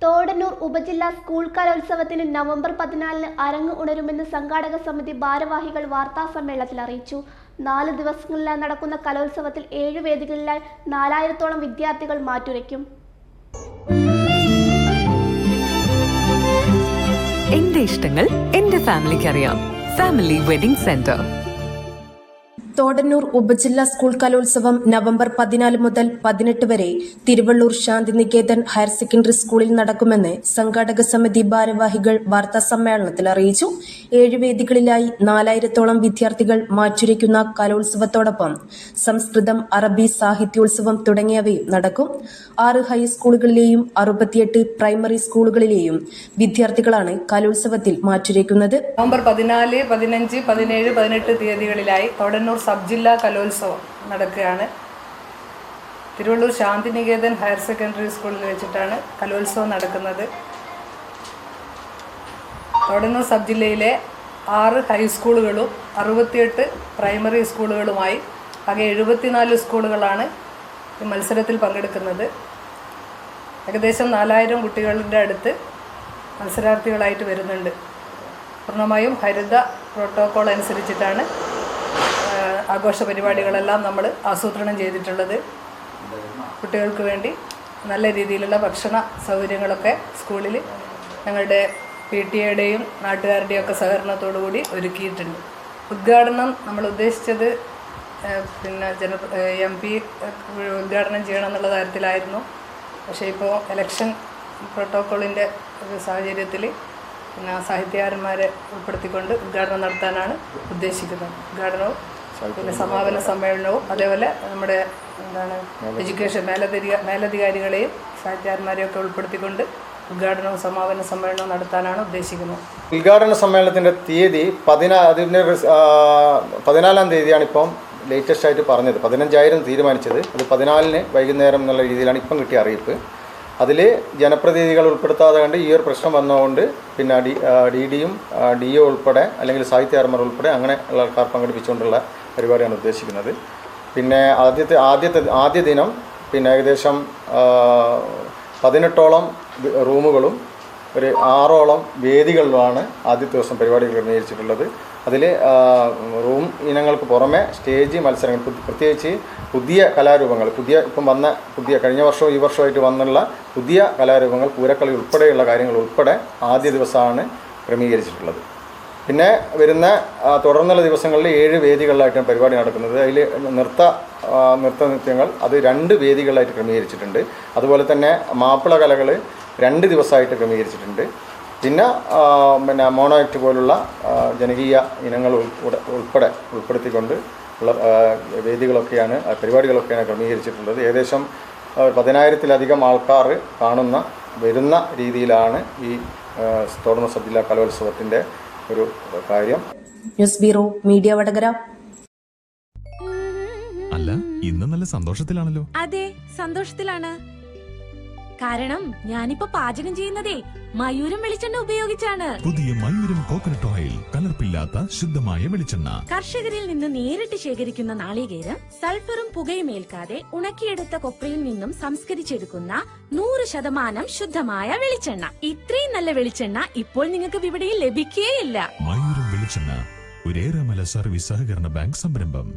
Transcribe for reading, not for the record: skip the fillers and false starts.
തോടന്നൂർ ഉപജില്ലാ സ്കൂൾ കലോത്സവത്തിന് നവംബർ 14 അരങ്ങ് ഉണരുമെന്ന് സംഘാടക സമിതി ഭാരവാഹികൾ വാർത്താസമ്മേളനത്തിൽ അറിയിച്ചു. 4 ദിവസങ്ങളിലായി നടക്കുന്ന കലോത്സവത്തിൽ 7 വേദികളിലായി 4000-ഓളം വിദ്യാർത്ഥികൾ മാറ്റുരയ്ക്കും. എന്റെ ഇഷ്ടങ്ങൾ എന്റെ ഫാമിലിക്ക് അറിയാം. Family wedding centre. തോടന്നൂർ ഉപജില്ലാ സ്കൂൾ കലോത്സവം നവംബർ 14 മുതൽ 18 വരെ തിരുവള്ളൂർ ശാന്തിനികേതൻ ഹയർ സെക്കൻഡറി സ്കൂളിൽ നടക്കുമെന്ന് സംഘാടക സമിതി ഭാരവാഹികൾ വാർത്താസമ്മേളനത്തിൽ അറിയിച്ചു. 7 വേദികളിലായി 4000-ഓളം വിദ്യാർത്ഥികൾ മാറ്റുരയ്ക്കുന്ന കലോത്സവത്തോടൊപ്പം സംസ്കൃതം, അറബി, സാഹിത്യോത്സവം തുടങ്ങിയവയും നടക്കും. 6 ഹൈസ്കൂളുകളിലെയും 68 പ്രൈമറി സ്കൂളുകളിലെയും വിദ്യാർത്ഥികളാണ് കലോത്സവത്തിൽ മാറ്റുരയ്ക്കുന്നത്. നവംബർ 14, 15, 17, 18 തീയതികളിലായി തോടന്നൂർ സബ് ജില്ലാ കലോത്സവം നടക്കുകയാണ്. തിരുവള്ളൂർ ശാന്തിനികേതൻ ഹയർ സെക്കൻഡറി സ്കൂളിൽ വെച്ചിട്ടാണ് കലോത്സവം നടക്കുന്നത്. തോടന്നൂർ സബ് ജില്ലയിലെ 6 ഹൈസ്കൂളുകളും 68 പ്രൈമറി സ്കൂളുകളുമായി ആകെ 74 സ്കൂളുകളാണ് ഈ മത്സരത്തിൽ പങ്കെടുക്കുന്നത്. ഏകദേശം 4000 കുട്ടികളുടെ അടുത്ത് മത്സരാർത്ഥികളായിട്ട് വരുന്നുണ്ട്. പൂർണ്ണമായും ഹരിത പ്രോട്ടോകോൾ അനുസരിച്ചിട്ടാണ് ആഘോഷ പരിപാടികളെല്ലാം നമ്മൾ ആസൂത്രണം ചെയ്തിട്ടുള്ളത്. കുട്ടികൾക്ക് വേണ്ടി നല്ല രീതിയിലുള്ള ഭക്ഷണ സൗകര്യങ്ങളൊക്കെ സ്കൂളിൽ ഞങ്ങളുടെ PTA-യുടെയും നാട്ടുകാരുടെയും ഒക്കെ സഹകരണത്തോടു കൂടി ഒരുക്കിയിട്ടുണ്ട്. ഉദ്ഘാടനം നമ്മൾ ഉദ്ദേശിച്ചത് MP ഉദ്ഘാടനം ചെയ്യണം എന്നുള്ള കാര്യത്തിലായിരുന്നു. പക്ഷേ ഇപ്പോൾ ഇലക്ഷൻ പ്രോട്ടോക്കോളിൻ്റെ ഒരു സാഹചര്യത്തിൽ സാഹിത്യകാരന്മാരെ ഉൾപ്പെടുത്തിക്കൊണ്ട് ഉദ്ഘാടനം നടത്താനാണ് ഉദ്ദേശിക്കുന്നത്. ഉദ്ഘാടനവും സമാപന സമ്മേളനവും അതേപോലെ നമ്മുടെ എഡ്യൂക്കേഷൻ മേലധികാരികളെയും സാഹിത്യകാരന്മാരെയും ഒക്കെ ഉൾപ്പെടുത്തിക്കൊണ്ട് ഉദ്ഘാടനവും സമാപന സമ്മേളനവും നടത്താനാണ് ഉദ്ദേശിക്കുന്നത്. ഉദ്ഘാടന സമ്മേളനത്തിൻ്റെ തീയതി 14-ാം തീയതിയാണ് ഇപ്പം ലേറ്റസ്റ്റ് ആയിട്ട് പറഞ്ഞത്. 15,000 തീരുമാനിച്ചത്. അത് 14-ന് വൈകുന്നേരം എന്നുള്ള രീതിയിലാണ് ഇപ്പം കിട്ടിയ അറിയിപ്പ്. അതിൽ ജനപ്രതിനിധികൾ ഉൾപ്പെടുത്താതെ കണ്ട് ഈ ഒരു പ്രശ്നം വന്നതുകൊണ്ട് പിന്നെ DD-യും DO ഉൾപ്പെടെ അല്ലെങ്കിൽ സാഹിത്യകാരന്മാർ ഉൾപ്പെടെ അങ്ങനെ ഉള്ള ആൾക്കാർ പങ്കെടുപ്പിച്ചുകൊണ്ടുള്ള പരിപാടിയാണ് ഉദ്ദേശിക്കുന്നത്. പിന്നെ ആദ്യ ദിനം പിന്നെ ഏകദേശം 18ഓളം റൂമുകളും ഒരു 6ഓളം വേദികളിലുമാണ് ആദ്യത്തെ ദിവസം പരിപാടികൾ ക്രമീകരിച്ചിട്ടുള്ളത്. അതിൽ റൂം ഇനങ്ങൾക്ക് പുറമെ സ്റ്റേജ് മത്സരങ്ങൾ, പ്രത്യേകിച്ച് പുതിയ കലാരൂപങ്ങൾ, കഴിഞ്ഞ വർഷവും ഈ വർഷമായിട്ട് വന്നുള്ള പുതിയ കലാരൂപങ്ങൾ, പൂരക്കളി ഉൾപ്പെടെയുള്ള കാര്യങ്ങൾ ഉൾപ്പെടെ ആദ്യ ദിവസമാണ് ക്രമീകരിച്ചിട്ടുള്ളത്. പിന്നെ വരുന്ന തുടർന്നുള്ള ദിവസങ്ങളിൽ 7 വേദികളിലായിട്ടാണ് പരിപാടി നടക്കുന്നത്. അതിൽ നൃത്യങ്ങൾ അത് 2 വേദികളിലായിട്ട് ക്രമീകരിച്ചിട്ടുണ്ട്. അതുപോലെ തന്നെ മാപ്പിള കലകൾ 2 ദിവസമായിട്ട് ക്രമീകരിച്ചിട്ടുണ്ട്. പിന്നെ മോണോ ആക്ട് പോലുള്ള ജനകീയ ഇനങ്ങൾ ഉൾപ്പെടുത്തിക്കൊണ്ട് ഉള്ള വേദികളൊക്കെയാണ് പരിപാടികളൊക്കെയാണ് ക്രമീകരിച്ചിട്ടുള്ളത്. ഏകദേശം 10,000-ലധികം ആൾക്കാർ വരുന്ന രീതിയിലാണ് ഈ തോടന്നൂർ സബ് ജില്ലാ കലോത്സവത്തിൻ്റെ ഒരു കാര്യം. News bureau, media Vadakara. അല്ല, ഇന്ന് നല്ല സന്തോഷത്തിലാണല്ലോ. അതെ, സന്തോഷത്തിലാണ്. കാരണം ഞാനിപ്പോ പാചകം ചെയ്യുന്നതേ മയൂരം വെളിച്ചെണ്ണ ഉപയോഗിച്ചാണ്. പുതിയ മയൂരം കോക്കനട്ട് ഓയിൽ, കലർപ്പില്ലാത്ത ശുദ്ധമായ വെളിച്ചെണ്ണ. കർഷകരിൽ നിന്ന് നേരിട്ട് ശേഖരിക്കുന്ന നാളികേരം സൾഫറും പുകയും ഏൽക്കാതെ ഉണക്കിയെടുത്ത കൊപ്രയിൽ നിന്നും സംസ്കരിച്ചെടുക്കുന്ന 100% ശുദ്ധമായ വെളിച്ചെണ്ണ. ഇത്രയും നല്ല വെളിച്ചെണ്ണ ഇപ്പോൾ നിങ്ങൾക്ക് വിപണിയിൽ ലഭിക്കുകയില്ല. മയൂരം വെളിച്ചെണ്ണ, ഒരു ഏറെമല സർവീസ് സഹകരണ ബാങ്ക് സംരംഭം.